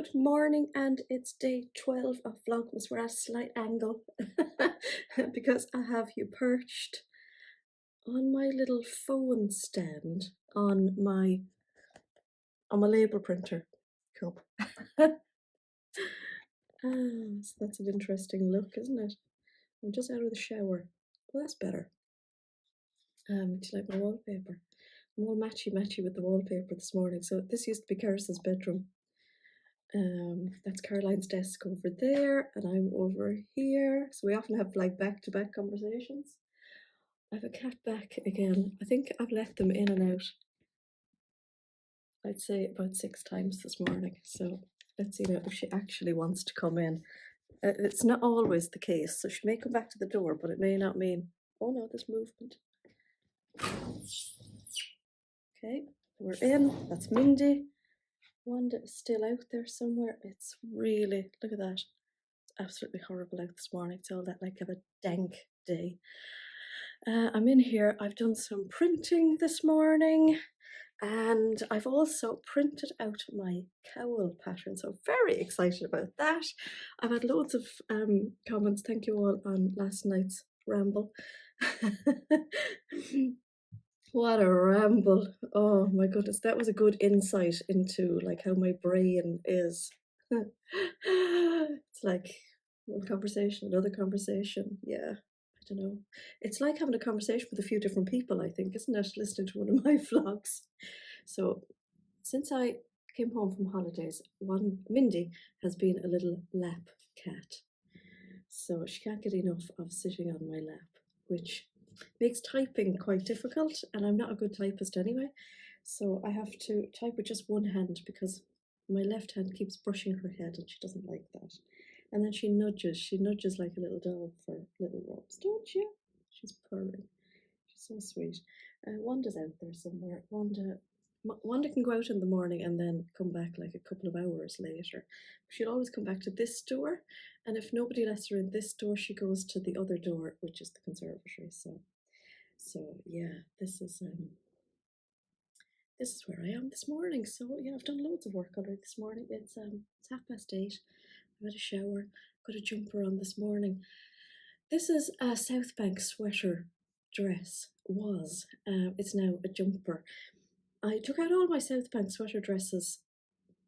Good morning, and it's day 12 of Vlogmas. We're at a slight angle because I have you perched on my little phone stand on my label printer cup. So that's an interesting look, isn't it? I'm just out of the shower. Well, that's better. Do you like my wallpaper? I'm all matchy with the wallpaper this morning. So this used to be Caris's bedroom. That's Caroline's desk over there, and I'm over here. So we often have like back-to-back conversations. I have a cat back again. I think I've let them in and out, I'd say about 6 times this morning. So let's see now if she actually wants to come in. It's not always the case, so she may come back to the door, but it may not mean, oh no, there's movement. Okay, we're in. That's Mindy. Wanda is still out there somewhere. It's really, look at that. It's absolutely horrible out this morning. It's all that like of a dank day. I'm in here. I've done some printing this morning, and I've also printed out my cowl pattern. So very excited about that. I've had loads of comments. Thank you all on last night's ramble. What a ramble. Oh my goodness, that was a good insight into like how my brain is. It's like one conversation, another conversation. Yeah, I don't know. It's like having a conversation with a few different people, I think, isn't it? Listening to one of my vlogs. So since I came home from holidays, Mindy has been a little lap cat. So she can't get enough of sitting on my lap, which makes typing quite difficult, and I'm not a good typist anyway, so I have to type with just one hand because my left hand keeps brushing her head and she doesn't like that. And then she nudges like a little dog for little rubs, don't you? She's purring. She's so sweet. Wanda's out there somewhere. Wanda can go out in the morning and then come back like a couple of hours later. She'll always come back to this door, and if nobody lets her in this door, she goes to the other door, which is the conservatory. So yeah, this is where I am this morning. So yeah, I've done loads of work already this morning. It's 8:30. I've had a shower, got a jumper on this morning. This is a South Bank sweater dress. It's now a jumper. I took out all my South Bank sweater dresses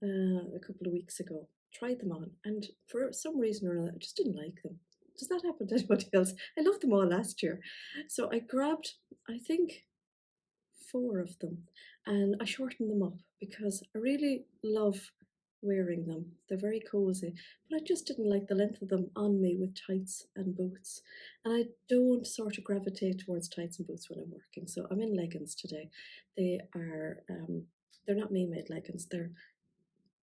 a couple of weeks ago, tried them on, and for some reason or another, I just didn't like them. Does that happen to anybody else? I loved them all last year. So I grabbed, I think, 4 of them, and I shortened them up because I really love wearing them. They're very cozy, but I just didn't like the length of them on me with tights and boots. And I don't sort of gravitate towards tights and boots when I'm working. So I'm in leggings today. They are, they're not me-made leggings. They're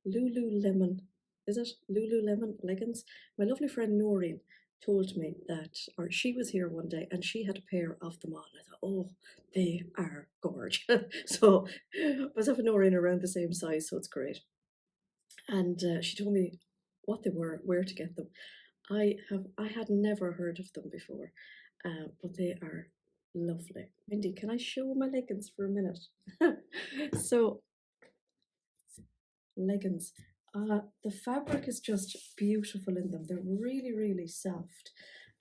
Lululemon. Is it Lululemon leggings? My lovely friend Noreen told me that, or she was here one day and she had a pair of them on. I thought, oh, they are gorgeous. So myself and Noreen are around the same size, so it's great. And she told me what they were, where to get them. I had never heard of them before, but they are lovely. Mindy, can I show my leggings for a minute? So leggings. The fabric is just beautiful in them. They're really soft,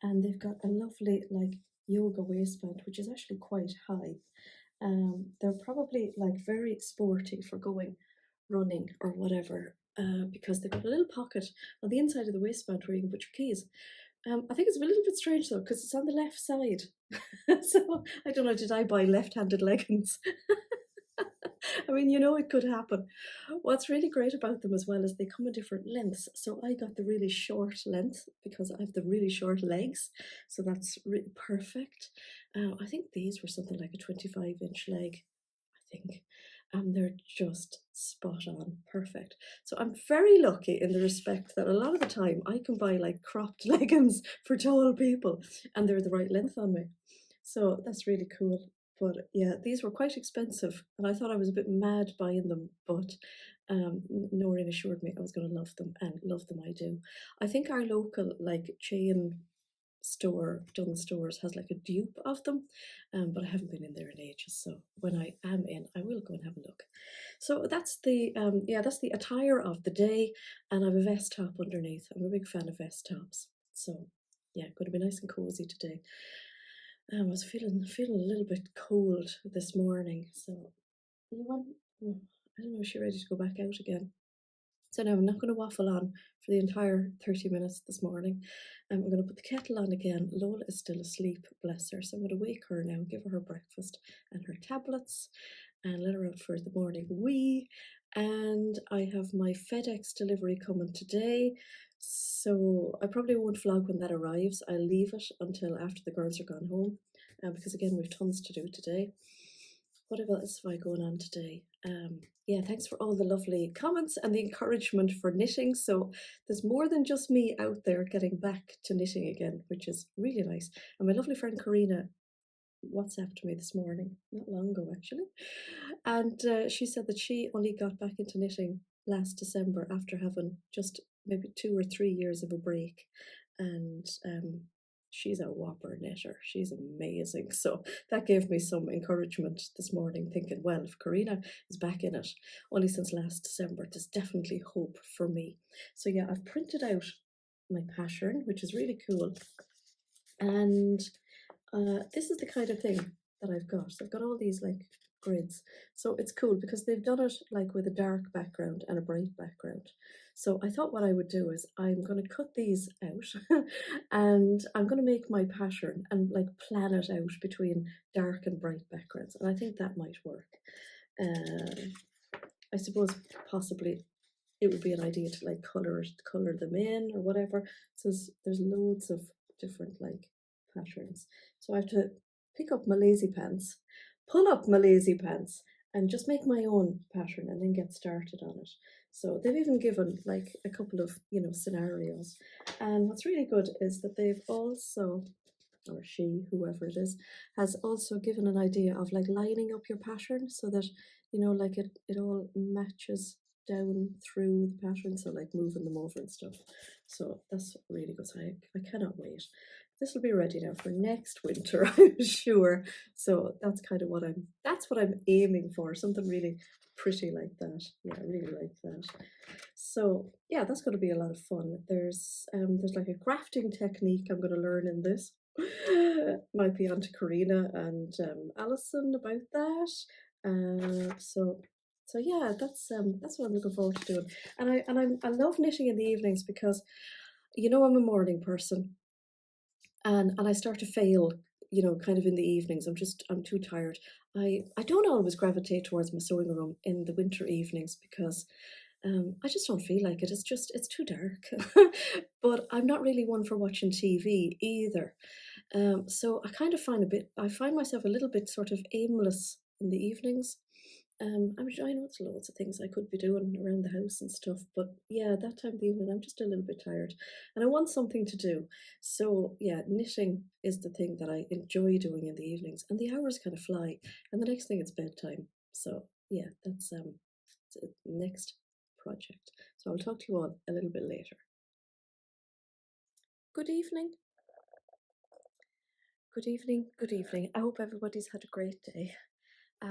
and they've got a lovely like yoga waistband, which is actually quite high. They're probably like very sporty for going running or whatever, because they've got a little pocket on the inside of the waistband where you can put your keys. I think it's a little bit strange though, because it's on the left side. So I don't know, did I buy left-handed leggings? I mean, it could happen. What's really great about them as well is they come in different lengths. So I got the really short length because I have the really short legs. So that's really perfect. I think these were something like a 25-inch leg, I think. And they're just spot on, perfect. So I'm very lucky in the respect that a lot of the time I can buy like cropped leggings for tall people and they're the right length on me. So that's really cool. But yeah, these were quite expensive, and I thought I was a bit mad buying them, but Noreen assured me I was going to love them, and love them I do. I think our local like chain store, Dunn Stores, has like a dupe of them, but I haven't been in there in ages. So when I am in, I will go and have a look. So that's the that's the attire of the day, and I have a vest top underneath. I'm a big fan of vest tops, so yeah, going to be nice and cozy today. I was feeling a little bit cold this morning, so you want? I don't know. Is she ready to go back out again? So now I'm not going to waffle on for the entire 30 minutes this morning. I'm going to put the kettle on again. Lola is still asleep, bless her. So I'm going to wake her now, give her her breakfast and her tablets, and let her out for the morning wee. And I have my FedEx delivery coming today. So I probably won't vlog when that arrives. I'll leave it until after the girls are gone home, because again, we've tons to do today. What else have I going on today? Yeah, thanks for all the lovely comments and the encouragement for knitting. So there's more than just me out there getting back to knitting again, which is really nice. And my lovely friend Karina WhatsApped me this morning, not long ago actually, and she said that she only got back into knitting last December after having just maybe 2 or 3 years of a break, and she's a whopper knitter. She's amazing. So that gave me some encouragement this morning, thinking, well, if Karina is back in it only since last December, there's definitely hope for me. So yeah, I've printed out my pattern, which is really cool, and this is the kind of thing that I've got. So I've got all these like grids. So it's cool because they've done it like with a dark background and a bright background. So I thought what I would do is I'm going to cut these out and I'm going to make my pattern and like plan it out between dark and bright backgrounds. And I think that might work. I suppose possibly it would be an idea to like color them in or whatever. So there's loads of different like patterns. So I have to pick up my lazy pants, pull up my lazy pants, and just make my own pattern and then get started on it. So they've even given like a couple of scenarios. And what's really good is that they've also, or she, whoever it is, has also given an idea of like lining up your pattern so that like it all matches down through the pattern, so like moving them over and stuff. So that's really good. So I cannot wait. This will be ready now for next winter, I'm sure. So that's kind of what I'm aiming for, something really pretty like that. Yeah, I really like that. So yeah, that's going to be a lot of fun. There's like a crafting technique I'm going to learn in this. Might be on to Karina and Alison about that. So yeah, that's what I'm looking forward to doing. And I love knitting in the evenings because I'm a morning person, and I start to fail, kind of in the evenings. I'm too tired. I don't always gravitate towards my sewing room in the winter evenings because I just don't feel like it. It's too dark. But I'm not really one for watching TV either. So I find myself a little bit sort of aimless in the evenings. I know it's loads of things I could be doing around the house and stuff, but yeah, that time of the evening I'm just a little bit tired, and I want something to do. So yeah, knitting is the thing that I enjoy doing in the evenings, and the hours kind of fly, and the next thing it's bedtime. So yeah, that's the next project. So I'll talk to you all a little bit later. Good evening. Good evening. Good evening. I hope everybody's had a great day.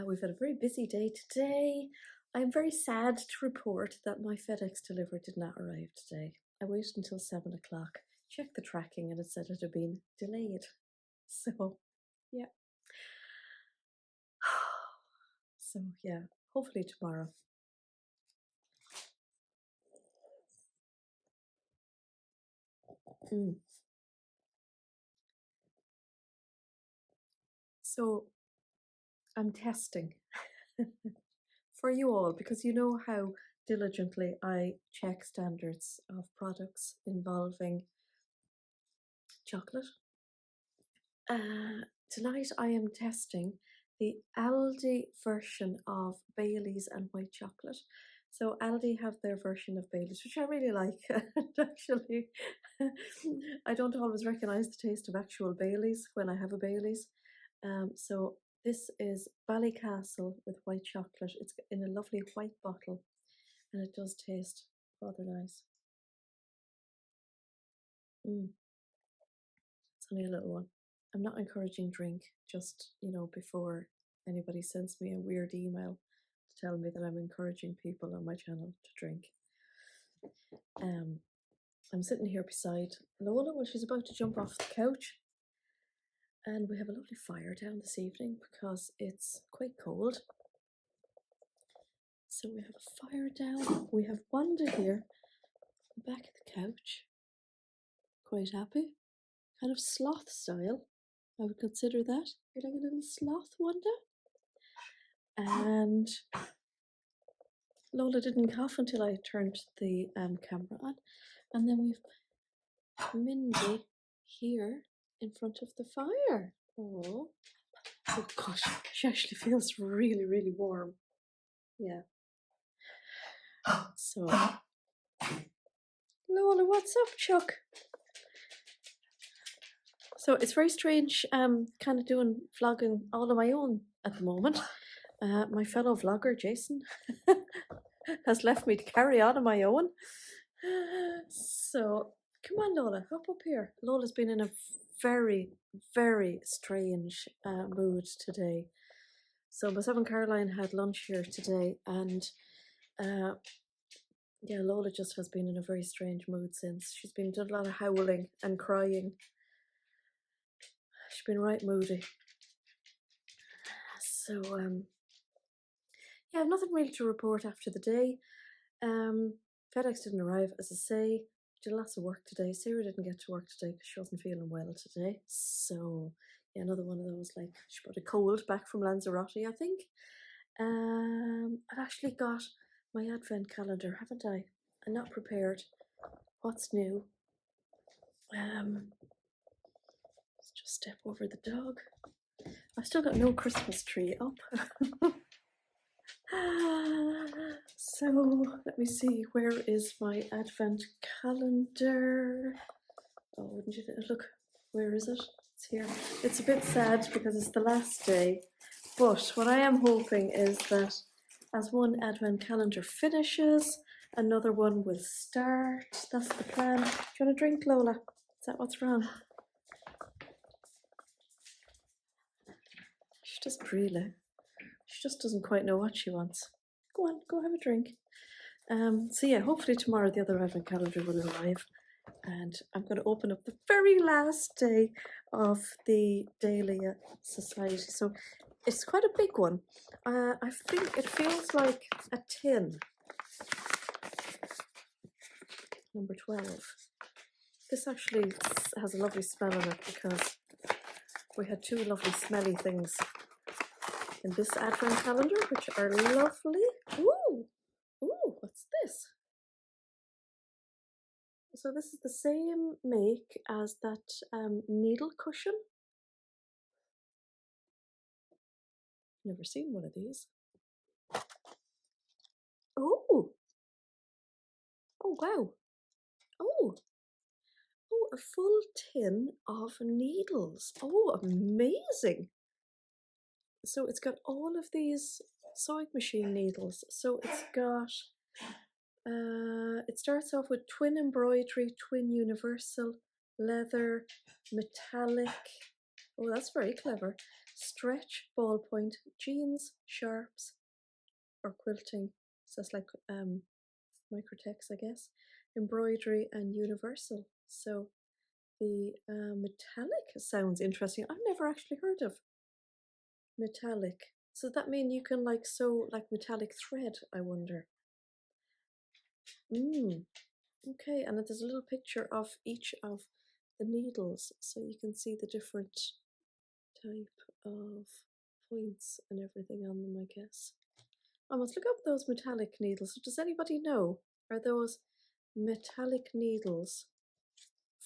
We've had a very busy day today. I'm very sad to report that my FedEx delivery did not arrive today. I waited until 7 o'clock, checked the tracking, and it said it had been delayed. So, yeah. So, yeah, hopefully tomorrow. Mm. So, I'm testing for you all because you know how diligently I check standards of products involving chocolate. Tonight I am testing the Aldi version of Baileys and white chocolate. So Aldi have their version of Baileys, which I really like. And actually, I don't always recognise the taste of actual Baileys when I have a Baileys. So this is Ballycastle with white chocolate. It's in a lovely white bottle, and it does taste rather nice. Mm. only a little one. I'm not encouraging drink, just, before anybody sends me a weird email to tell me that I'm encouraging people on my channel to drink. I'm sitting here beside Lola when she's about to jump off the couch. And we have a lovely fire down this evening because it's quite cold. So we have a fire down. We have Wanda here, back at the couch. Quite happy. Kind of sloth style. I would consider that. You're like a little sloth, Wanda. And Lola didn't cough until I turned the camera on. And then we've Mindy here in front of the fire. Oh gosh, she actually feels really, really warm. Yeah. So, Lola, what's up, Chuck? So it's very strange, kind of doing vlogging all on my own at the moment. My fellow vlogger, Jason, has left me to carry on my own. So, come on, Lola, hop up here. Lola's been in a very, very strange mood today. So myself and Caroline had lunch here today, and yeah, Lola just has been in a very strange mood since. She's been doing a lot of howling and crying. She's been right moody. So yeah, nothing really to report after the day. FedEx didn't arrive, as I say. Did lots of work today. Sarah didn't get to work today because she wasn't feeling well today. So yeah, another one of those, like, she brought a cold back from Lanzarote, I think. I've actually got my advent calendar, haven't I? I'm not prepared. What's new? Let's just step over the dog. I've still got no Christmas tree up. So let me see, where is my advent calendar? Oh, wouldn't you look, where is it? It's here. It's a bit sad because it's the last day, but what I am hoping is that as one advent calendar finishes, another one will start. That's the plan. Do you want a drink, Lola? Is that what's wrong? She doesn't really. She just doesn't quite know what she wants. Go on, go have a drink. So yeah, hopefully tomorrow the other advent calendar will arrive, and I'm going to open up the very last day of the Dahlia Society. So it's quite a big one. I think it feels like a tin. Number 12. This actually has a lovely smell in it because we had two lovely smelly things in this advent calendar, which are lovely. Ooh, ooh, what's this? So this is the same make as that needle cushion. Never seen one of these. Oh, oh wow. Oh, oh, a full tin of needles. Oh, amazing. So it's got all of these sewing machine needles. So it's got, it starts off with twin embroidery, twin universal, leather, metallic. Oh, that's very clever. Stretch, ballpoint, jeans, sharps, or quilting. So it's like microtex, I guess. Embroidery and universal. So the metallic sounds interesting. I've never actually heard of metallic. So does that mean you can like sew like metallic thread, I wonder? Okay, and there's a little picture of each of the needles so you can see the different type of points and everything on them, I guess. I must look up those metallic needles. Does anybody know? Are those metallic needles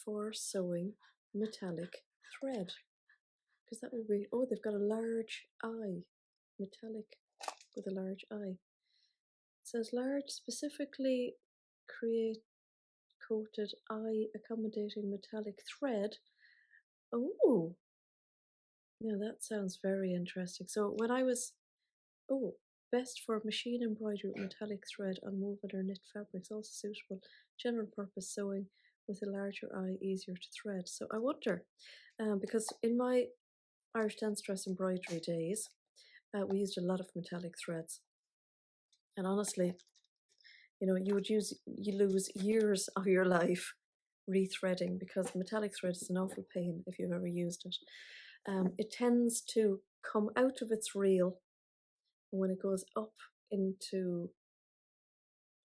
for sewing metallic thread? Because that would be, oh, they've got a large eye. Metallic with a large eye. It says large, specifically create coated eye accommodating metallic thread. Oh, yeah, that sounds very interesting. So when I was, oh, best for machine embroidery with metallic thread on woven or knit fabrics, also suitable general purpose sewing with a larger eye, easier to thread. So I wonder, because in my Irish dance dress embroidery days, we used a lot of metallic threads. And honestly, you know, you lose years of your life rethreading because metallic thread is an awful pain if you've ever used it. It tends to come out of its reel when it goes up into,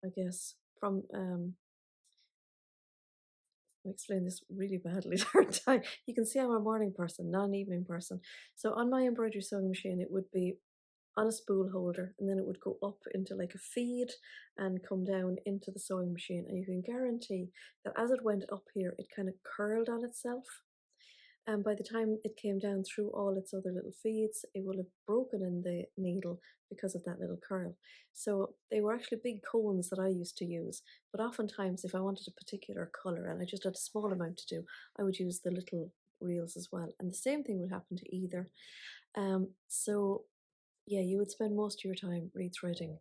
I guess, from I explain this really badly third time. You can see I'm a morning person, not an evening person. So on my embroidery sewing machine, it would be on a spool holder, and then it would go up into like a feed and come down into the sewing machine. And you can guarantee that as it went up here, it kind of curled on itself. And by the time it came down through all its other little feeds, it will have broken in the needle because of that little curl. So they were actually big cones that I used to use. But oftentimes, if I wanted a particular colour and I just had a small amount to do, I would use the little reels as well. And the same thing would happen to either. So yeah, you would spend most of your time rethreading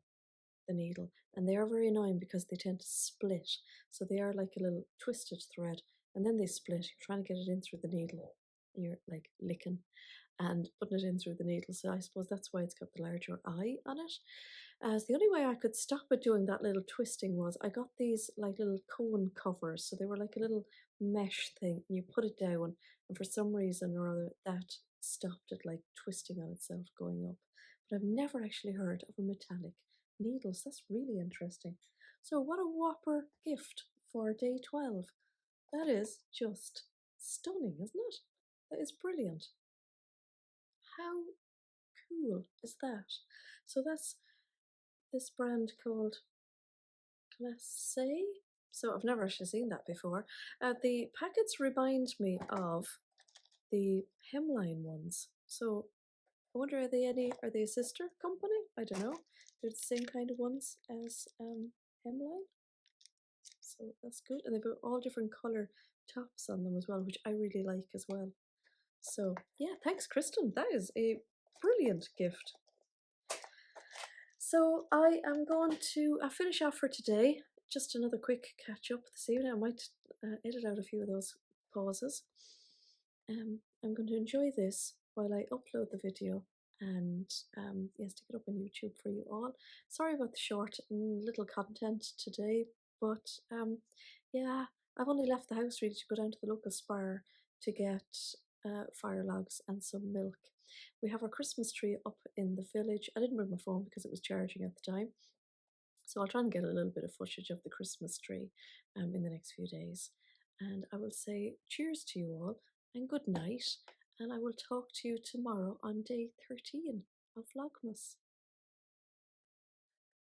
the needle, and they are very annoying because they tend to split. So they are like a little twisted thread, and then they split. You're trying to get it in through the needle, you're like licking and putting it in through the needle. So I suppose that's why it's got the larger eye on it. As the only way I could stop it doing that little twisting was I got these like little cone covers. So they were like a little mesh thing, and you put it down, and for some reason or other, that stopped it like twisting on itself going up. But I've never actually heard of a metallic needles. That's really interesting. So what a whopper gift for day 12. That is just stunning, isn't it? That is brilliant. How cool is that? So that's this brand called Glacé. So I've never actually seen that before. The packets remind me of the hemline ones. So I wonder, are they a sister company? I don't know. They're the same kind of ones as hemline. So that's good. And they've got all different colour tops on them as well, which I really like as well. So yeah, thanks Kristen. That is a brilliant gift. So I am going to finish off for today. Just another quick catch up this evening. I might edit out a few of those pauses. I'm going to enjoy this while I upload the video and yes, stick it up on YouTube for you all. Sorry about the short little content today, but yeah, I've only left the house really to go down to the local Spar to get fire logs and some milk. We have our Christmas tree up in the village. I didn't bring my phone because it was charging at the time, so I'll try and get a little bit of footage of the Christmas tree in the next few days. And I will say cheers to you all and good night. And I will talk to you tomorrow on day 13 of Vlogmas.